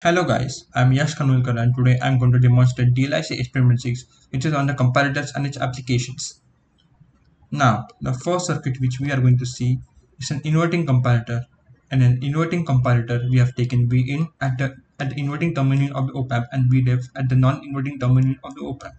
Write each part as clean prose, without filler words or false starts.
Hello guys, I'm Yash Kanulkar and today I'm going to demonstrate DLIC Experiment 6 which is on the comparators and its applications. Now, the first circuit which we are going to see is an inverting comparator. And an inverting comparator we have taken V in at the inverting terminal of the op amp and V ref at the non-inverting terminal of the op amp.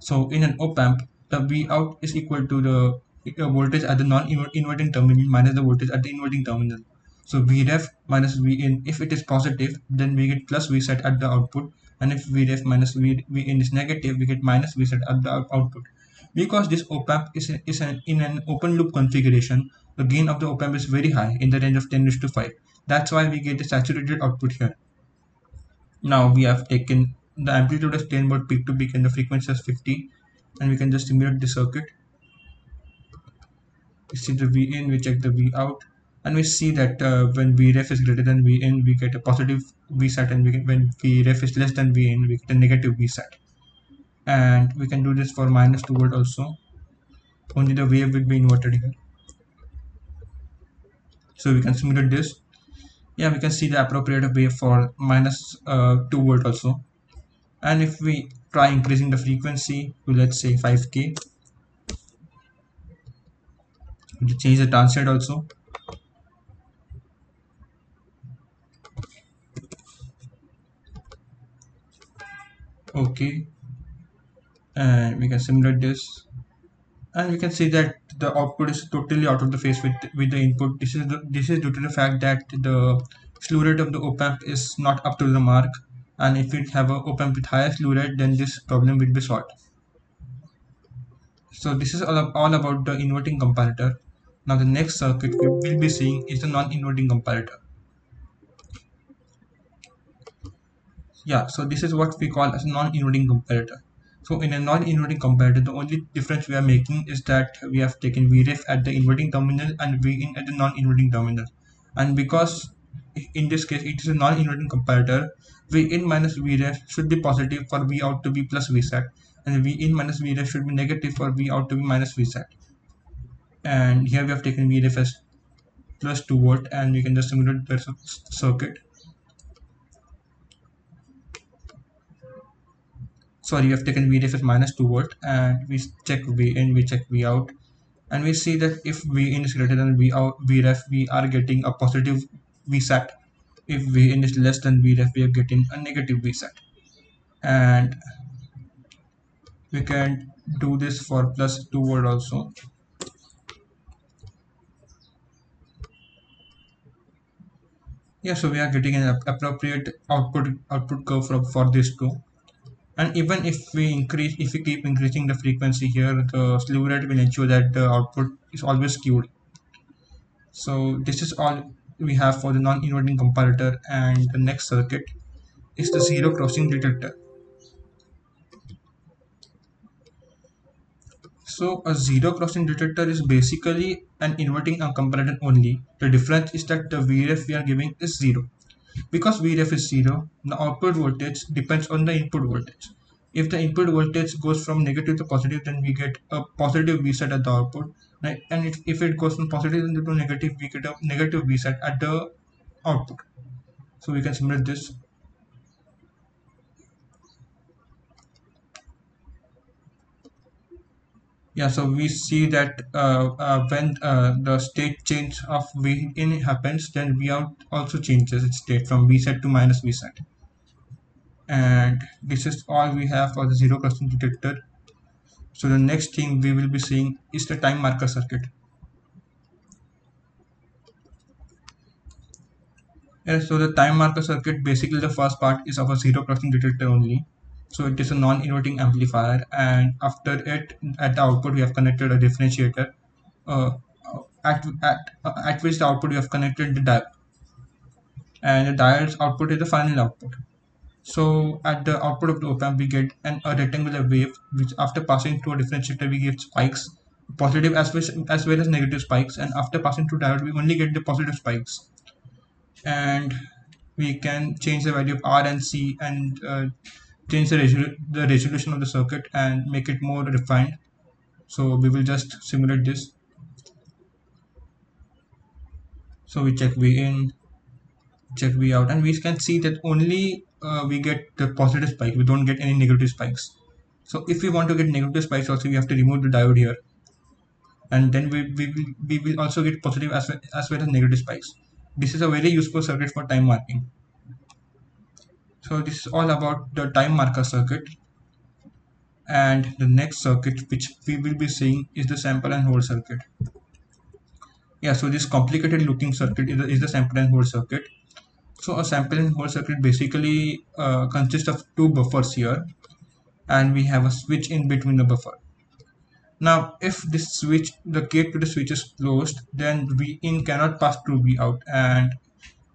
So in an op amp, the V out is equal to the voltage at the non-inverting terminal minus the voltage at the inverting terminal. So Vref minus Vin, if it is positive, then we get plus Vset at the output, and if Vref minus Vin is negative, we get minus Vset at the output. Because this op amp in an open loop configuration, the gain of the op amp is very high in the range of 10 to 5. That's why we get the saturated output here. Now we have taken the amplitude is 10 volt peak to peak and the frequency is 50, and we can just simulate the circuit. We see the V in, we check the V out, and we see that when Vref is greater than V in, we get a positive Vsat, and when Vref is less than V in, we get a negative Vsat. And we can do this for minus 2 volt also. Only the wave will be inverted here. So we can simulate this. Yeah, we can see the appropriate wave for minus 2 volt also. And if we try increasing the frequency to let's say 5k, we change the transient also. Okay, and we can simulate this, and we can see that the output is totally out of the phase with the input. This is due to the fact that the slew rate of the op amp is not up to the mark, and if we have a op amp with higher slew rate, then this problem will be solved. So this is all about the inverting comparator. Now the next circuit we will be seeing is the non-inverting comparator. Yeah, so this is what we call as a non-inverting comparator. So in a non-inverting comparator, the only difference we are making is that we have taken Vref at the inverting terminal and Vin at the non-inverting terminal. And because in this case it is a non-inverting comparator, Vin minus Vref should be positive for V out to be plus Vsat, and Vin minus Vref should be negative for V out to be minus Vsat. And here we have taken Vref as plus 2 volt, and we can just simulate the circuit. Sorry, we have taken Vref as minus 2 volt, and we check V in, we check V out, and we see that if V in is greater than V out, Vref, we are getting a positive Vsat. If V in is less than Vref, we are getting a negative Vsat. And we can do this for plus 2 volt also. Yeah, so we are getting an appropriate output curve for this too. And even if we keep increasing the frequency here, the slew rate will ensure that the output is always skewed. So this is all we have for the non-inverting comparator, and the next circuit is the zero crossing detector. So a zero crossing detector is basically an inverting comparator only. The difference is that the Vref we are giving is zero. Because Vref is zero, the output voltage depends on the input voltage. If the input voltage goes from negative to positive, then we get a positive Vset at the output. Right? And if it goes from positive to negative, we get a negative Vset at the output. So we can simulate this. Yeah, so we see that when the state change of V in happens, then V out also changes its state from V set to minus V set. And this is all we have for the zero crossing detector. So the next thing we will be seeing is the time marker circuit. Yeah, so the time marker circuit, basically the first part is of a zero crossing detector only. So it is a non-inverting amplifier, and after it, at the output we have connected a differentiator. Uh, at which the output we have connected the diode, and the diode's output is the final output. So at the output of the op amp we get a rectangular wave which after passing through a differentiator we get spikes, positive as well as negative spikes, and after passing through diode we only get the positive spikes. And we can change the value of R and C, and change the resolution of the circuit and make it more refined. So we will just simulate this. So we check V in, check V out, and we can see that only we get the positive spike. We don't get any negative spikes. So if we want to get negative spikes also, we have to remove the diode here, and then we will also get positive as well as negative spikes. This is a very useful circuit for time marking. So this is all about the time marker circuit. And the next circuit which we will be seeing is the sample and hold circuit. Yeah, so this complicated looking circuit is the sample and hold circuit. So a sample and hold circuit basically consists of two buffers here, and we have a switch in between the buffer. Now, if this switch, the gate to the switch is closed, then V in cannot pass through V out, and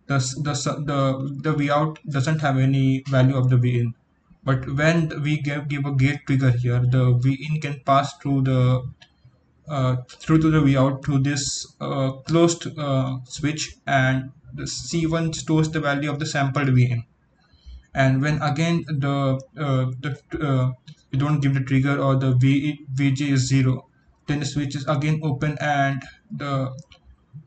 the V out doesn't have any value of the V in. But when we give a gate trigger here, the V in can pass through to the V out through this closed switch, and the C1 stores the value of the sampled V in. And when again you don't give the trigger, or the VG is 0, then the switch is again open, and the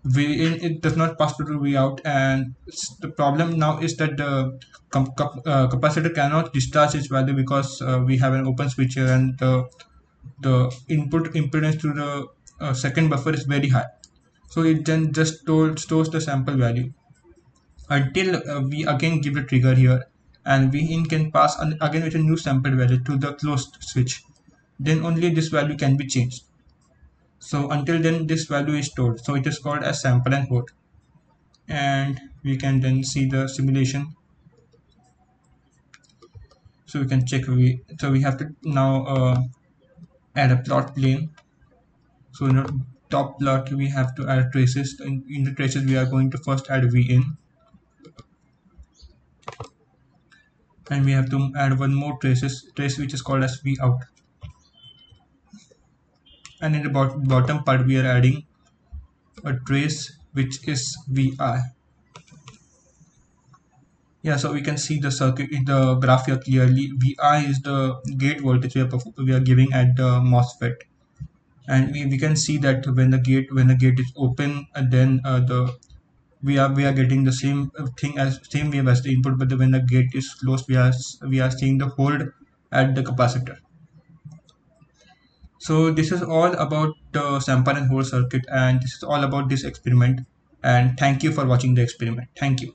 V in it does not pass through to V out. And the problem now is that the capacitor cannot discharge its value, because we have an open switch here, and the input impedance to the second buffer is very high. So it then just stores the sample value until we again give the trigger here, and V in can pass again with a new sample value to the closed switch. Then only this value can be changed. So until then this value is stored, so it is called as sample and hold. And we can then see the simulation. So we can check, we have to now add a plot plane. So in the top plot we have to add traces. In the traces we are going to first add V in, and we have to add one more trace which is called as V out. And in the bottom part we are adding a trace which is Vi. Yeah, so we can see the circuit in the graph here clearly. Vi is the gate voltage we are giving at the MOSFET, and we can see that when the gate is open, then we are getting the same thing as same wave as the input, but when the gate is closed, we are seeing the hold at the capacitor. So this is all about the sample and hold circuit, and this is all about this experiment. And thank you for watching the experiment. Thank you.